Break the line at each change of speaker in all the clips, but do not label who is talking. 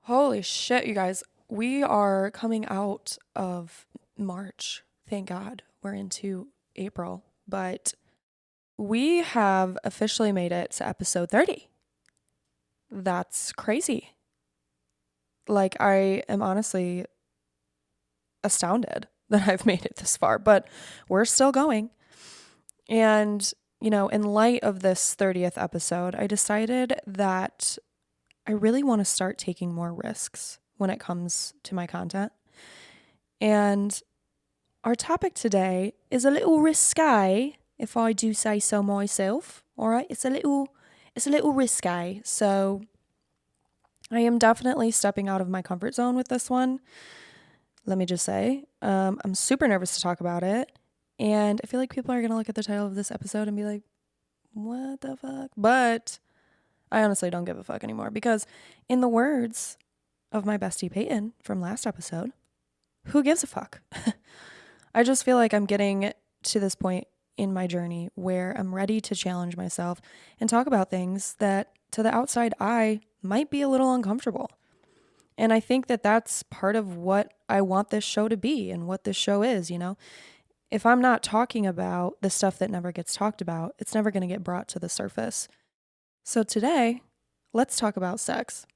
Holy shit, you guys. We are coming out of March. Thank God. We're into April. But we have officially made it to episode 30. That's crazy. Like, I am honestly astounded that I've made it this far, but we're still going. And, in light of this 30th episode, I decided that I really want to start taking more risks when it comes to my content. And our topic today is a little risque, if I do say so myself. All right, it's a little risque. So I am definitely stepping out of my comfort zone with this one. Let me just say, I'm super nervous to talk about it, and I feel like people are gonna look at the title of this episode and be like, "What the fuck?" But I honestly don't give a fuck anymore because, in the words of my bestie Peyton from last episode, who gives a fuck? I just feel like I'm getting to this point in my journey where I'm ready to challenge myself and talk about things that to the outside eye might be a little uncomfortable. And I think that that's part of what I want this show to be and what this show is. If I'm not talking about the stuff that never gets talked about, it's never going to get brought to the surface. So today, let's talk about sex.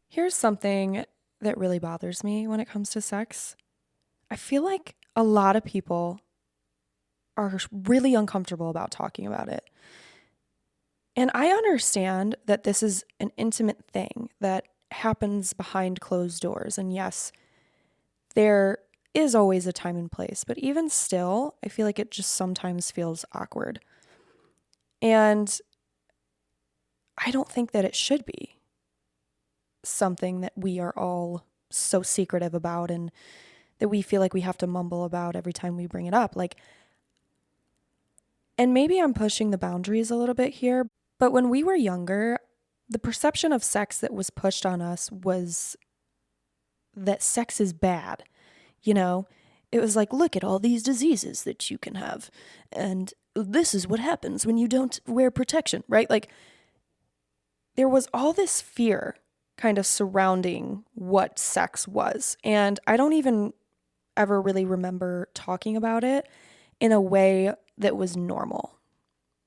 Here's something that really bothers me when it comes to sex. I feel like a lot of people are really uncomfortable about talking about it. And I understand that this is an intimate thing that happens behind closed doors. And yes, there is always a time and place, but even still, I feel like it just sometimes feels awkward. And I don't think that it should be something that we are all so secretive about and that we feel like we have to mumble about every time we bring it up. And maybe I'm pushing the boundaries a little bit here, but when we were younger, the perception of sex that was pushed on us was that sex is bad. You know, it was like, look at all these diseases that you can have. And this is what happens when you don't wear protection, right? Like, there was all this fear kind of surrounding what sex was. And I don't even ever really remember talking about it in a way that was normal.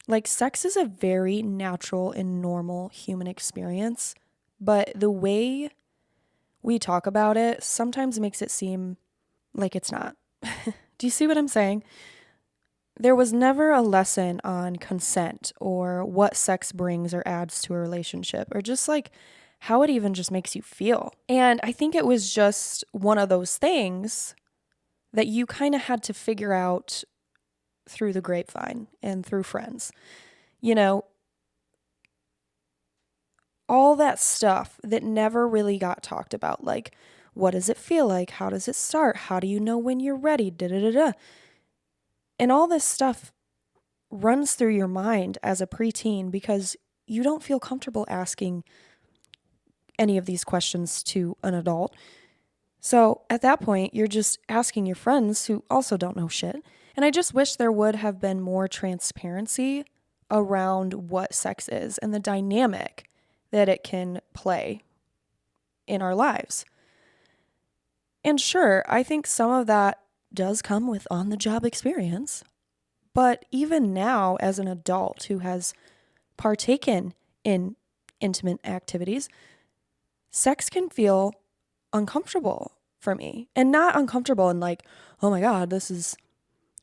Like, sex is a very natural and normal human experience, but the way we talk about it sometimes makes it seem like it's not. Do you see what I'm saying? There was never a lesson on consent or what sex brings or adds to a relationship or just like how it even just makes you feel. And I think it was just one of those things that you kind of had to figure out through the grapevine and through friends. You know, all that stuff that never really got talked about, like what does it feel like? How does it start? How do you know when you're ready? Da da da da. And all this stuff runs through your mind as a preteen because you don't feel comfortable asking any of these questions to an adult. So at that point, you're just asking your friends who also don't know shit. And I just wish there would have been more transparency around what sex is and the dynamic that it can play in our lives. And sure, I think some of that does come with on the job experience. But even now, as an adult who has partaken in intimate activities, sex can feel uncomfortable for me. And not uncomfortable in like, oh my God, this is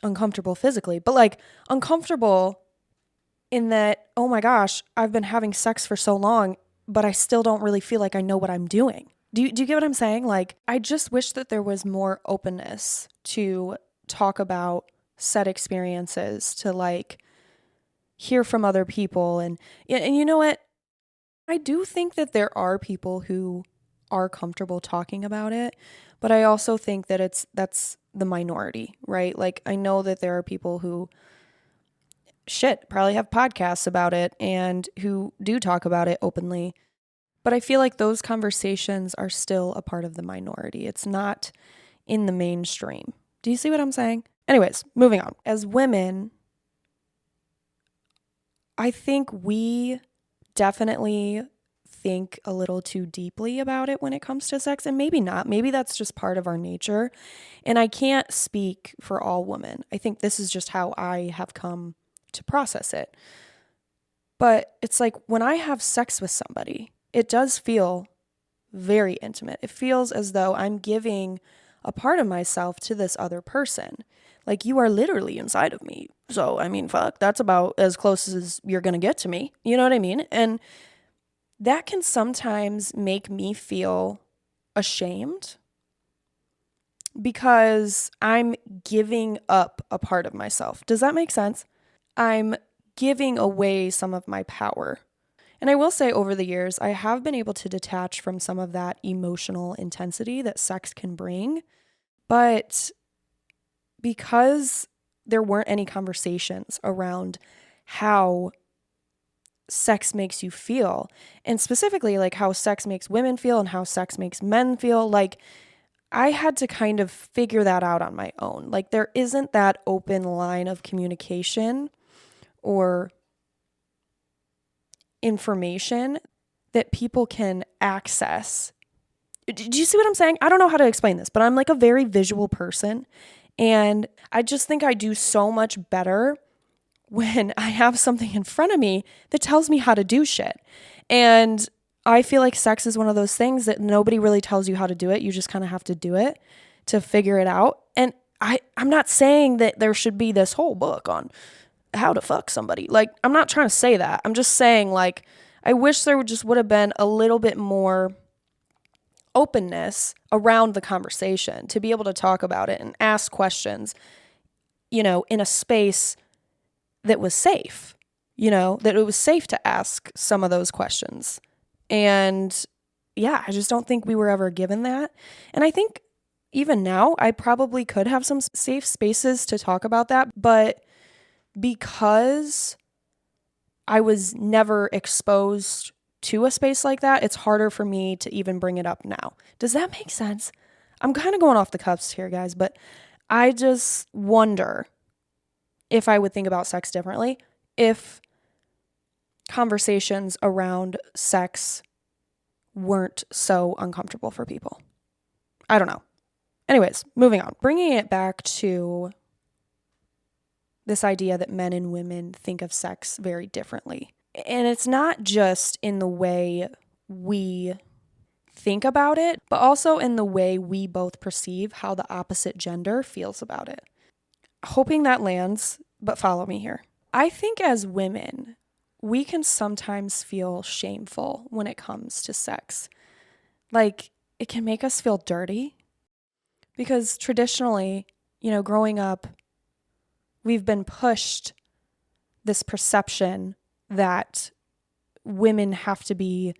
uncomfortable physically, but like uncomfortable in that, oh my gosh, I've been having sex for so long, but I still don't really feel like I know what I'm doing. Do you get what I'm saying? Like, I just wish that there was more openness to talk about said experiences, to like hear from other people. And you know what? I do think that there are people who are comfortable talking about it, But I also think that that's the minority, right? Like, I know that there are people who probably have podcasts about it and who do talk about it openly. But I feel like those conversations are still a part of the minority. It's not in the mainstream. Do you see what I'm saying? Anyways, moving on. As women, I think we definitely think a little too deeply about it when it comes to sex, and maybe not. Maybe that's just part of our nature. And I can't speak for all women. I think this is just how I have come to process it. But it's like when I have sex with somebody, it does feel very intimate. It feels as though I'm giving a part of myself to this other person. Like, you are literally inside of me. So, I mean, fuck, that's about as close as you're going to get to me. You know what I mean? And that can sometimes make me feel ashamed because I'm giving up a part of myself. Does that make sense? I'm giving away some of my power. And I will say, over the years, I have been able to detach from some of that emotional intensity that sex can bring. But because there weren't any conversations around how sex makes you feel, and specifically like how sex makes women feel and how sex makes men feel, like, I had to kind of figure that out on my own. Like, there isn't that open line of communication or information that people can access. Do you see what I'm saying? I don't know how to explain this, but I'm like a very visual person. And I just think I do so much better when I have something in front of me that tells me how to do shit. And I feel like sex is one of those things that nobody really tells you how to do it. You just kind of have to do it to figure it out. And I'm not saying that there should be this whole book on how to fuck somebody. Like, I'm not trying to say that. I'm just saying, like, I wish there would have been a little bit more openness around the conversation to be able to talk about it and ask questions, in a space that was safe, that it was safe to ask some of those questions. And yeah, I just don't think we were ever given that. And I think even now, I probably could have some safe spaces to talk about that, but because I was never exposed to a space like that, it's harder for me to even bring it up now. Does that make sense? I'm kind of going off the cuffs here, guys, but I just wonder if I would think about sex differently if conversations around sex weren't so uncomfortable for people. I don't know. Anyways, moving on. Bringing it back to this idea that men and women think of sex very differently. And it's not just in the way we think about it, but also in the way we both perceive how the opposite gender feels about it. Hoping that lands, but follow me here. I think as women, we can sometimes feel shameful when it comes to sex. Like, it can make us feel dirty because traditionally, growing up, we've been pushed this perception that women have to be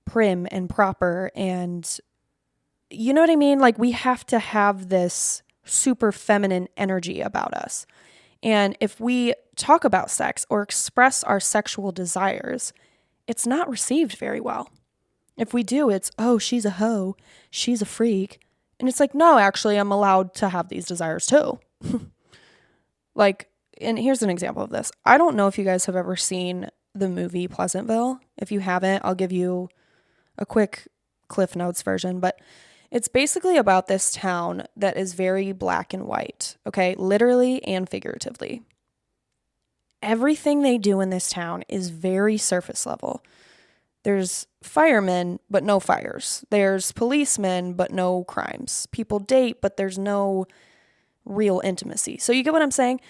prim and proper, and you know what I mean? Like, we have to have this super feminine energy about us. And if we talk about sex or express our sexual desires, it's not received very well. If we do, it's, oh, she's a hoe, she's a freak. And it's like, no, actually, I'm allowed to have these desires too. Like, and here's an example of this. I don't know if you guys have ever seen the movie Pleasantville. If you haven't, I'll give you a quick Cliff Notes version, but it's basically about this town that is very black and white, okay? Literally and figuratively. Everything they do in this town is very surface level. There's firemen, but no fires. There's policemen, but no crimes. People date, but there's no real intimacy. So you get what I'm saying?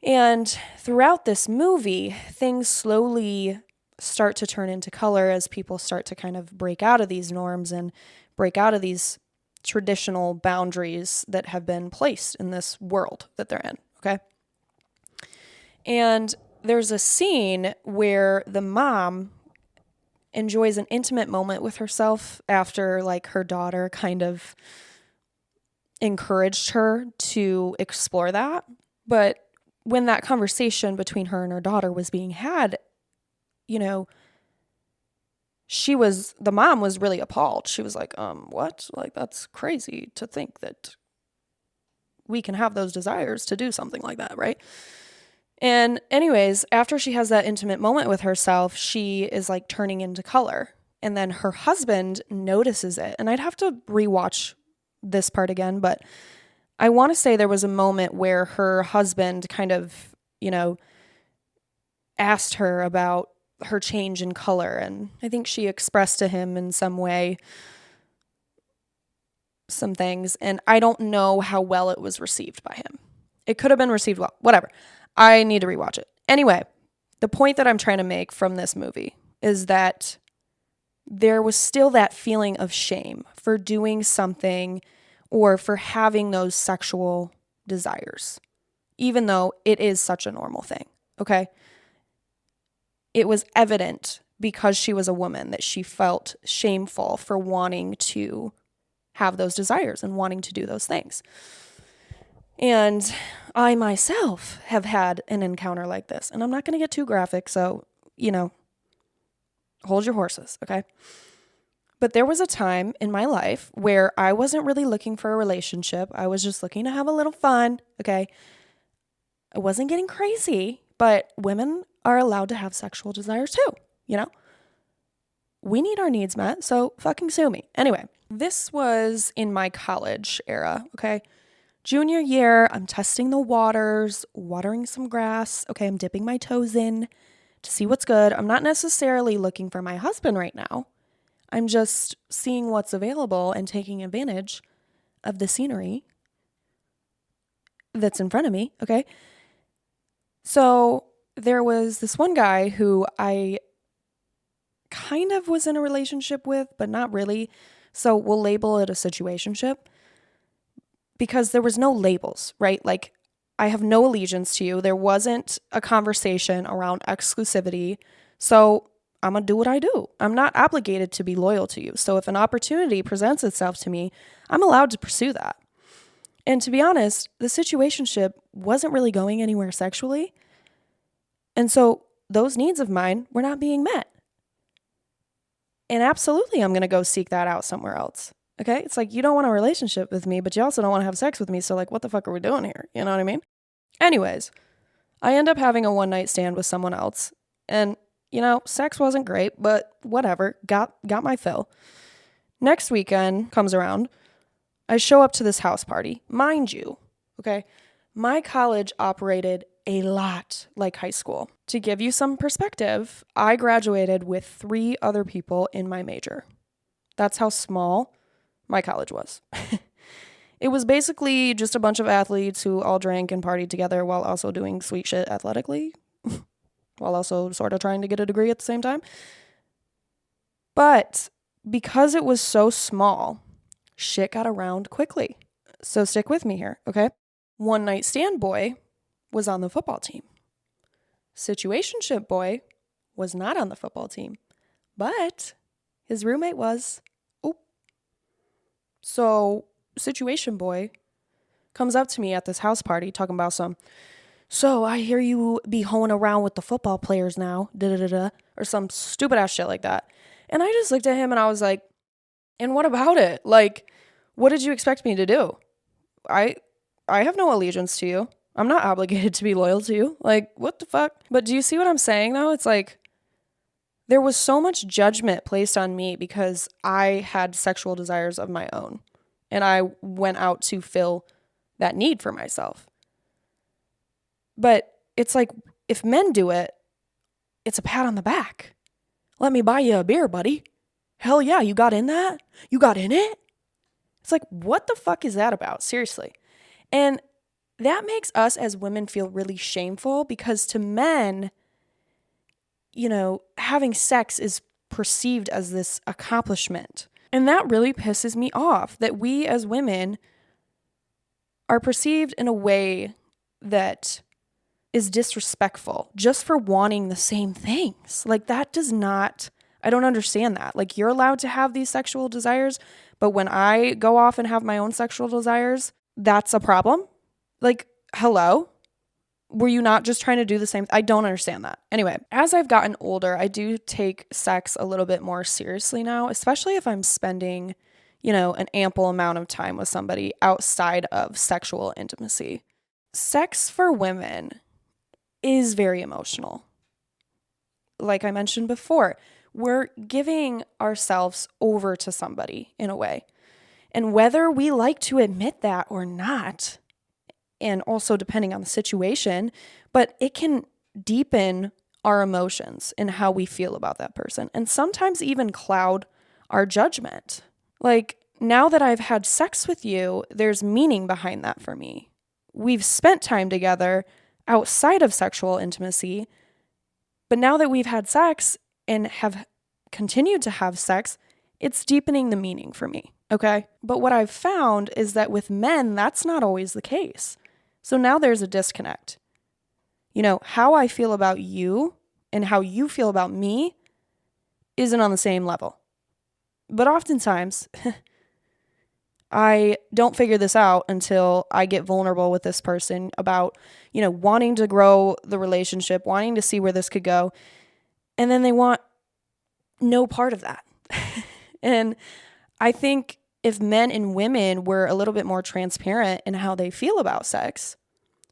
And throughout this movie, things slowly start to turn into color as people start to kind of break out of these norms and break out of these traditional boundaries that have been placed in this world that they're in, okay? And there's a scene where the mom enjoys an intimate moment with herself after like her daughter kind of encouraged her to explore that. But when that conversation between her and her daughter was being had, you know, the mom was really appalled. She was like, what? Like, that's crazy to think that we can have those desires to do something like that, right? And anyways, after she has that intimate moment with herself, she is like turning into color. And then her husband notices it. And I'd have to rewatch this part again, but I want to say there was a moment where her husband kind of, asked her about her change in color. And I think she expressed to him in some way some things. And I don't know how well it was received by him. It could have been received well, whatever. I need to rewatch it. Anyway, the point that I'm trying to make from this movie is that there was still that feeling of shame for doing something or for having those sexual desires, even though it is such a normal thing, okay? It was evident because she was a woman that she felt shameful for wanting to have those desires and wanting to do those things. And I myself have had an encounter like this, and I'm not going to get too graphic, so, hold your horses, okay? But there was a time in my life where I wasn't really looking for a relationship. I was just looking to have a little fun, okay? I wasn't getting crazy, but women are allowed to have sexual desires too, We need our needs met, so fucking sue me. Anyway, this was in my college era, okay? Junior year, I'm testing the waters, watering some grass. Okay, I'm dipping my toes in to see what's good. I'm not necessarily looking for my husband right now. I'm just seeing what's available and taking advantage of the scenery that's in front of me, okay? So there was this one guy who I kind of was in a relationship with, but not really. So we'll label it a situationship. Because there was no labels, right? Like, I have no allegiance to you. There wasn't a conversation around exclusivity. So I'm going to do what I do. I'm not obligated to be loyal to you. So if an opportunity presents itself to me, I'm allowed to pursue that. And to be honest, the situationship wasn't really going anywhere sexually. And so those needs of mine were not being met. And absolutely, I'm going to go seek that out somewhere else. Okay? It's like, you don't want a relationship with me, but you also don't want to have sex with me. So like, what the fuck are we doing here? You know what I mean? Anyways, I end up having a one night stand with someone else. And, sex wasn't great, but whatever. Got my fill. Next weekend comes around. I show up to this house party. Mind you, okay? My college operated a lot like high school. To give you some perspective, I graduated with 3 other people in my major. That's how small my college was. It was basically just a bunch of athletes who all drank and partied together while also doing sweet shit athletically, while also sort of trying to get a degree at the same time. But because it was so small, shit got around quickly. So stick with me here, okay? One night stand boy was on the football team. Situationship boy was not on the football team, but his roommate was. So situation boy comes up to me at this house party talking about so I hear you be hoeing around with the football players now, or some stupid ass shit like that. And I just looked at him and I was like, and what about it? Like, what did you expect me to do? I have no allegiance to you. I'm not obligated to be loyal to you. Like, what the fuck? But do you see what I'm saying though? It's like, there was so much judgment placed on me because I had sexual desires of my own. And I went out to fill that need for myself. But it's like, if men do it, it's a pat on the back. Let me buy you a beer, buddy. Hell yeah, you got in that? You got in it? It's like, what the fuck is that about? Seriously. And that makes us as women feel really shameful because to men, having sex is perceived as this accomplishment. And that really pisses me off that we as women are perceived in a way that is disrespectful just for wanting the same things. Like, that does not I don't understand that. Like, you're allowed to have these sexual desires, but when I go off and have my own sexual desires, that's a problem. Like, hello? Were you not just trying to do the same? I don't understand that. Anyway, as I've gotten older, I do take sex a little bit more seriously now, especially if I'm spending, an ample amount of time with somebody outside of sexual intimacy. Sex for women is very emotional. Like I mentioned before, we're giving ourselves over to somebody in a way. And whether we like to admit that or not, and also depending on the situation, but it can deepen our emotions and how we feel about that person, and sometimes even cloud our judgment. Like, now that I've had sex with you, there's meaning behind that for me. We've spent time together outside of sexual intimacy, but now that we've had sex and have continued to have sex, it's deepening the meaning for me, okay? But what I've found is that with men, that's not always the case. So now there's a disconnect. How I feel about you and how you feel about me isn't on the same level. But oftentimes, I don't figure this out until I get vulnerable with this person about, wanting to grow the relationship, wanting to see where this could go. And then they want no part of that. And I think if men and women were a little bit more transparent in how they feel about sex,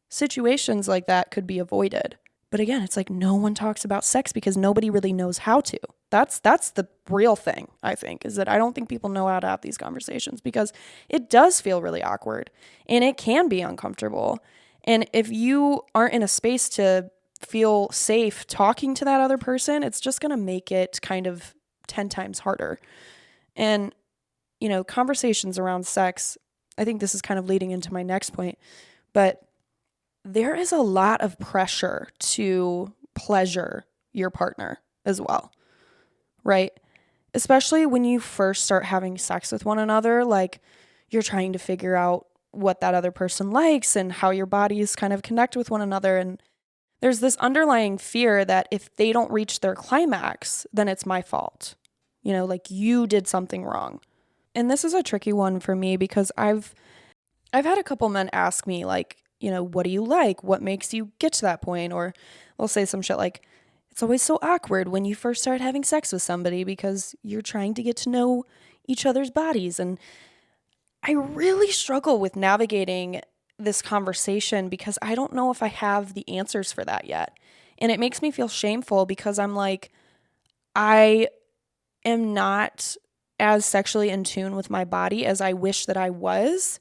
situations like that could be avoided. But again, it's like no one talks about sex because nobody really knows how to. That's the real thing, I think, is that I don't think people know how to have these conversations because it does feel really awkward and it can be uncomfortable. And if you aren't in a space to feel safe talking to that other person, it's just going to make it kind of 10 times harder. And, conversations around sex, I think this is kind of leading into my next point, but there is a lot of pressure to pleasure your partner as well, right? Especially when you first start having sex with one another, like you're trying to figure out what that other person likes and how your bodies kind of connect with one another. And there's this underlying fear that if they don't reach their climax, then it's my fault. Like you did something wrong. And this is a tricky one for me because I've had a couple men ask me like, what do you like? What makes you get to that point? Or they'll say some shit like, it's always so awkward when you first start having sex with somebody because you're trying to get to know each other's bodies. And I really struggle with navigating this conversation because I don't know if I have the answers for that yet. And it makes me feel shameful because I'm like, I am not as sexually in tune with my body as I wish that I was.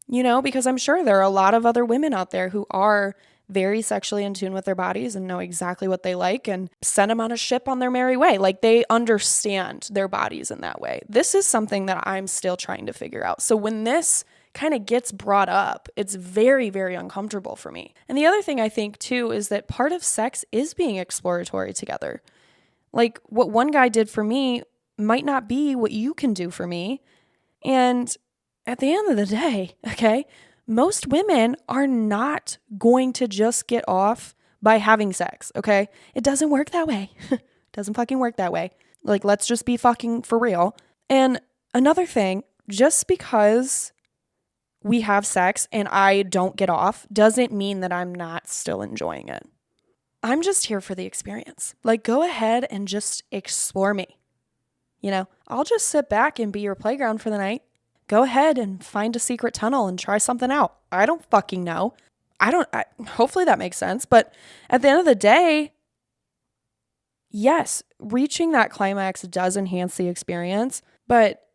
Because I'm sure there are a lot of other women out there who are very sexually in tune with their bodies and know exactly what they like and send them on a ship on their merry way. Like they understand their bodies in that way. This is something that I'm still trying to figure out. So when this kind of gets brought up, it's very, very uncomfortable for me. And the other thing I think too is that part of sex is being exploratory together. Like what one guy did for me might not be what you can do for me. And at the end of the day, okay, most women are not going to just get off by having sex, okay? It doesn't work that way. It doesn't fucking work that way. Like, let's just be fucking for real. And another thing, just because we have sex and I don't get off doesn't mean that I'm not still enjoying it. I'm just here for the experience. Like, go ahead and just explore me. I'll just sit back and be your playground for the night. Go ahead and find a secret tunnel and try something out. I don't fucking know. Hopefully that makes sense. But at the end of the day, yes, reaching that climax does enhance the experience. But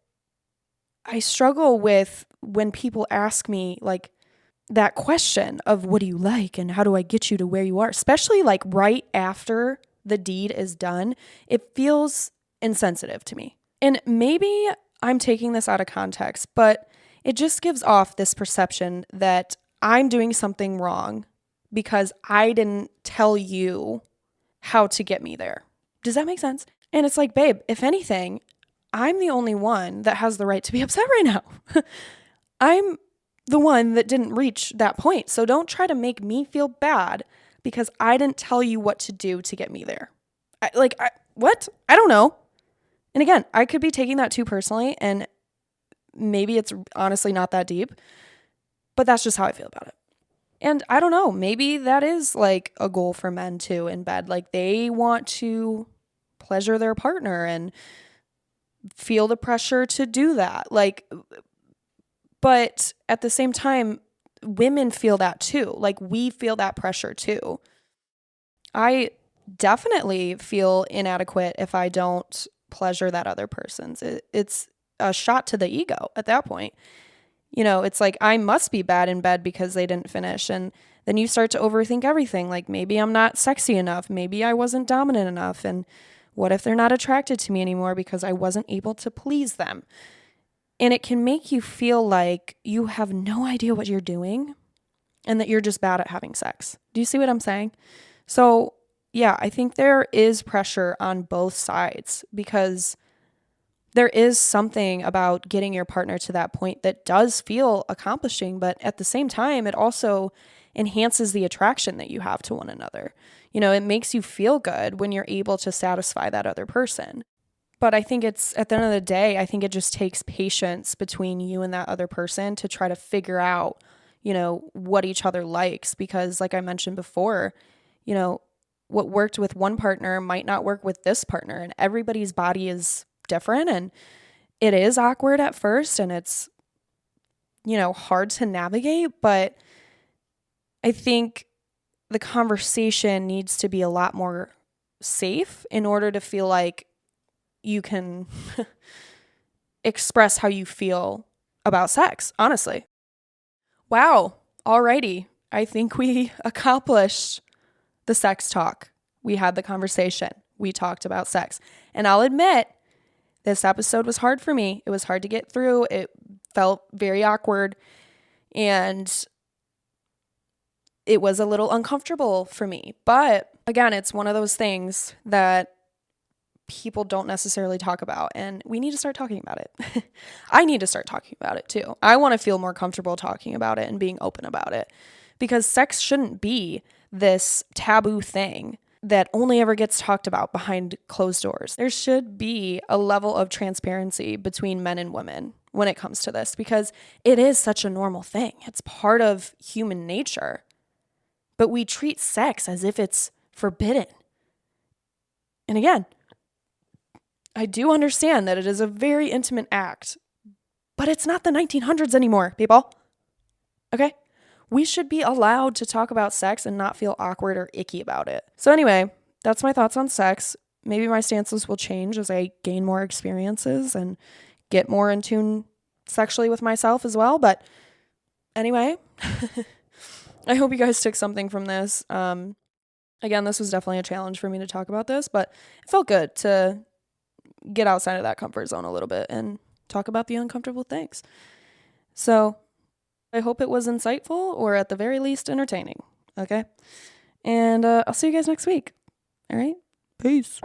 I struggle with when people ask me like that question of what do you like and how do I get you to where you are, especially like right after the deed is done. It feels insensitive to me. And maybe I'm taking this out of context, but it just gives off this perception that I'm doing something wrong because I didn't tell you how to get me there. Does that make sense? And it's like, babe, if anything, I'm the only one that has the right to be upset right now. I'm the one that didn't reach that point. So don't try to make me feel bad because I didn't tell you what to do to get me there. what? I don't know. And again, I could be taking that too personally, and maybe it's honestly not that deep, but that's just how I feel about it. And I don't know, maybe that is like a goal for men too in bed. Like they want to pleasure their partner and feel the pressure to do that. Like, but at the same time, women feel that too. Like we feel that pressure too. I definitely feel inadequate if I don't pleasure that other person's. It's a shot to the ego at that point. You know, it's like I must be bad in bed because they didn't finish. And then you start to overthink everything. Like maybe I'm not sexy enough. Maybe I wasn't dominant enough. And what if they're not attracted to me anymore because I wasn't able to please them? And it can make you feel like you have no idea what you're doing and that you're just bad at having sex. Do you see what I'm saying? So, yeah, I think there is pressure on both sides because there is something about getting your partner to that point that does feel accomplishing, but at the same time, it also enhances the attraction that you have to one another. You know, it makes you feel good when you're able to satisfy that other person. But I think it's, at the end of the day, I think it just takes patience between you and that other person to try to figure out, you know, what each other likes. Because like I mentioned before, you know, what worked with one partner might not work with this partner, and everybody's body is different, and it is awkward at first, and it's, you know, hard to navigate, but I think the conversation needs to be a lot more safe in order to feel like you can express how you feel about sex, honestly. Wow. Alrighty. I think we accomplished the sex talk. We had the conversation. We talked about sex. And I'll admit, this episode was hard for me. It was hard to get through. It felt very awkward. And it was a little uncomfortable for me. But again, it's one of those things that people don't necessarily talk about, and we need to start talking about it. I need to start talking about it too. I want to feel more comfortable talking about it and being open about it, because sex shouldn't be this taboo thing that only ever gets talked about behind closed doors. There should be a level of transparency between men and women when it comes to this, because it is such a normal thing. It's part of human nature. But we treat sex as if it's forbidden. And again, I do understand that it is a very intimate act, but it's not the 1900s anymore, people. Okay? We should be allowed to talk about sex and not feel awkward or icky about it. So anyway, that's my thoughts on sex. Maybe my stances will change as I gain more experiences and get more in tune sexually with myself as well. But anyway, I hope you guys took something from this. Again, this was definitely a challenge for me to talk about this, but it felt good to get outside of that comfort zone a little bit and talk about the uncomfortable things. So I hope it was insightful, or at the very least entertaining. Okay. And I'll see you guys next week. All right. Peace.